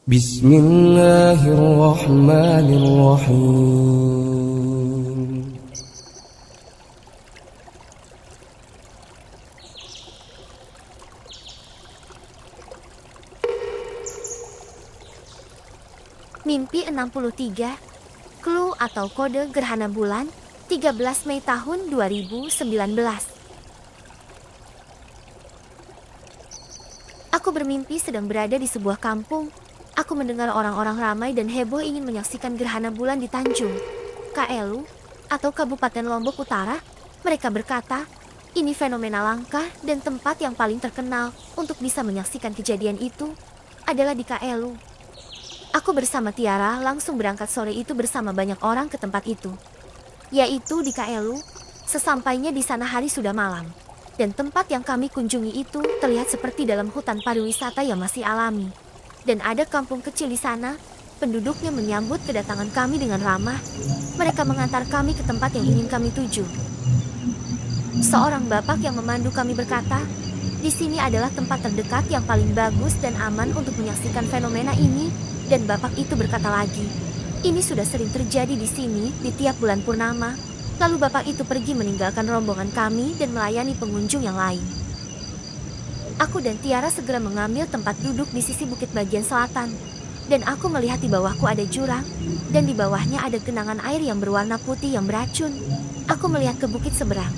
Bismillahirrahmanirrahim. Mimpi 63, Clue atau kode gerhana bulan, 13 Mei tahun 2019. Aku bermimpi sedang berada di sebuah kampung. Aku mendengar orang-orang ramai dan heboh ingin menyaksikan gerhana bulan di Tanjung Kaelu atau Kabupaten Lombok Utara. Mereka berkata, ini fenomena langka dan tempat yang paling terkenal untuk bisa menyaksikan kejadian itu adalah di Kaelu. Aku bersama Tiara langsung berangkat sore itu bersama banyak orang ke tempat itu, yaitu di Kaelu. Sesampainya di sana hari sudah malam, dan tempat yang kami kunjungi itu terlihat seperti dalam hutan pariwisata yang masih alami. Dan ada kampung kecil di sana. Penduduknya menyambut kedatangan kami dengan ramah. Mereka mengantar kami ke tempat yang ingin kami tuju. Seorang bapak yang memandu kami berkata, di sini adalah tempat terdekat yang paling bagus dan aman untuk menyaksikan fenomena ini. Dan bapak itu berkata lagi, ini sudah sering terjadi di sini di tiap bulan purnama. Lalu bapak itu pergi meninggalkan rombongan kami dan melayani pengunjung yang lain. Aku dan Tiara segera mengambil tempat duduk di sisi bukit bagian selatan. Dan aku melihat di bawahku ada jurang, dan di bawahnya ada genangan air yang berwarna putih yang beracun. Aku melihat ke bukit seberang.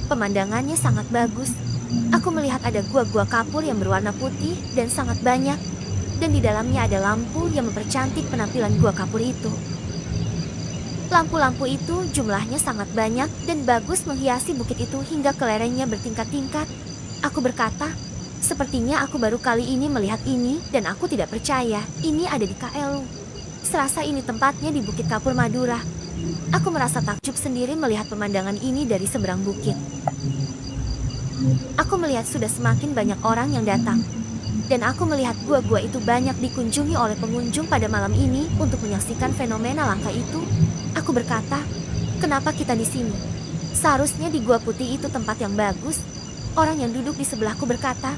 Pemandangannya sangat bagus. Aku melihat ada gua-gua kapur yang berwarna putih dan sangat banyak. Dan di dalamnya ada lampu yang mempercantik penampilan gua kapur itu. Lampu-lampu itu jumlahnya sangat banyak dan bagus menghiasi bukit itu hingga ke lerengnya bertingkat-tingkat. Aku berkata, sepertinya aku baru kali ini melihat ini dan aku tidak percaya ini ada di Kaelu. Serasa ini tempatnya di Bukit Kapur Madura. Aku merasa takjub sendiri melihat pemandangan ini dari seberang bukit. Aku melihat sudah semakin banyak orang yang datang. Dan aku melihat gua-gua itu banyak dikunjungi oleh pengunjung pada malam ini untuk menyaksikan fenomena langka itu. Aku berkata, kenapa kita di sini? Seharusnya di Gua Putih itu tempat yang bagus. Orang yang duduk di sebelahku berkata,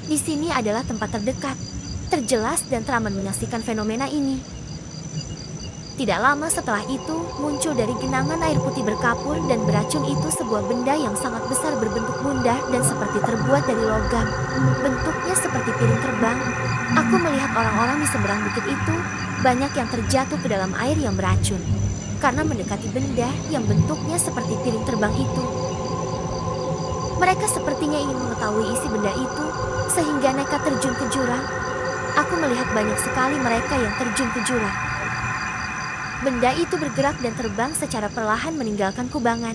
di sini adalah tempat terdekat, terjelas dan teraman menyaksikan fenomena ini. Tidak lama setelah itu, muncul dari genangan air putih berkapur dan beracun itu sebuah benda yang sangat besar berbentuk bundar dan seperti terbuat dari logam. Bentuknya seperti piring terbang. Aku melihat orang-orang di seberang bukit itu, banyak yang terjatuh ke dalam air yang beracun. Karena mendekati benda yang bentuknya seperti piring terbang itu. Mereka sepertinya ingin mengetahui isi benda itu, sehingga nekat terjun ke jurang. Aku melihat banyak sekali mereka yang terjun ke jurang. Benda itu bergerak dan terbang secara perlahan meninggalkan kubangan.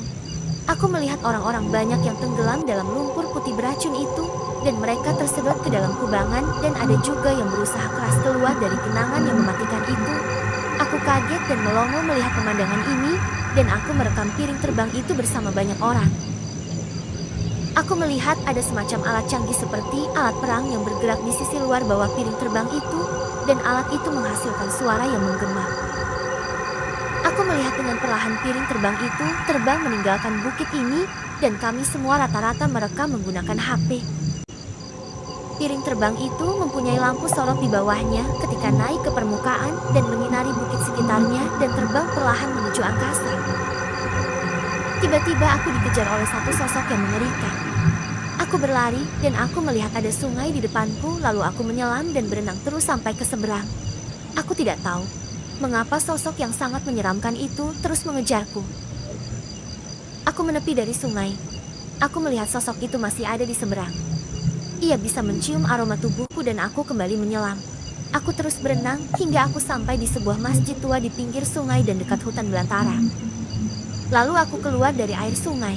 Aku melihat orang-orang banyak yang tenggelam dalam lumpur putih beracun itu, dan mereka tersedot ke dalam kubangan dan ada juga yang berusaha keras keluar dari genangan yang mematikan itu. Aku kaget dan melongo melihat pemandangan ini, dan aku merekam piring terbang itu bersama banyak orang. Aku melihat ada semacam alat canggih seperti alat perang yang bergerak di sisi luar bawah piring terbang itu, dan alat itu menghasilkan suara yang menggema. Aku melihat dengan perlahan piring terbang itu terbang meninggalkan bukit ini, dan kami semua rata-rata merekam menggunakan HP. Piring terbang itu mempunyai lampu sorot di bawahnya ketika naik ke permukaan dan menyinari bukit sekitarnya dan terbang perlahan menuju angkasa. Tiba-tiba aku dikejar oleh satu sosok yang mengerikan. Aku berlari dan aku melihat ada sungai di depanku, lalu aku menyelam dan berenang terus sampai ke seberang. Aku tidak tahu mengapa sosok yang sangat menyeramkan itu terus mengejarku. Aku menepi dari sungai. Aku melihat sosok itu masih ada di seberang. Ia bisa mencium aroma tubuhku dan aku kembali menyelam. Aku terus berenang hingga aku sampai di sebuah masjid tua di pinggir sungai dan dekat hutan belantara. Lalu aku keluar dari air sungai.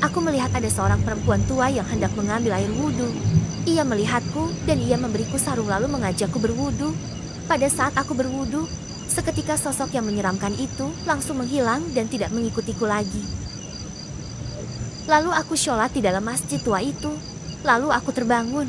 Aku melihat ada seorang perempuan tua yang hendak mengambil air wudhu. Ia melihatku dan ia memberiku sarung lalu mengajakku berwudhu. Pada saat aku berwudhu, seketika sosok yang menyeramkan itu langsung menghilang dan tidak mengikutiku lagi. Lalu aku sholat di dalam masjid tua itu. Lalu aku terbangun.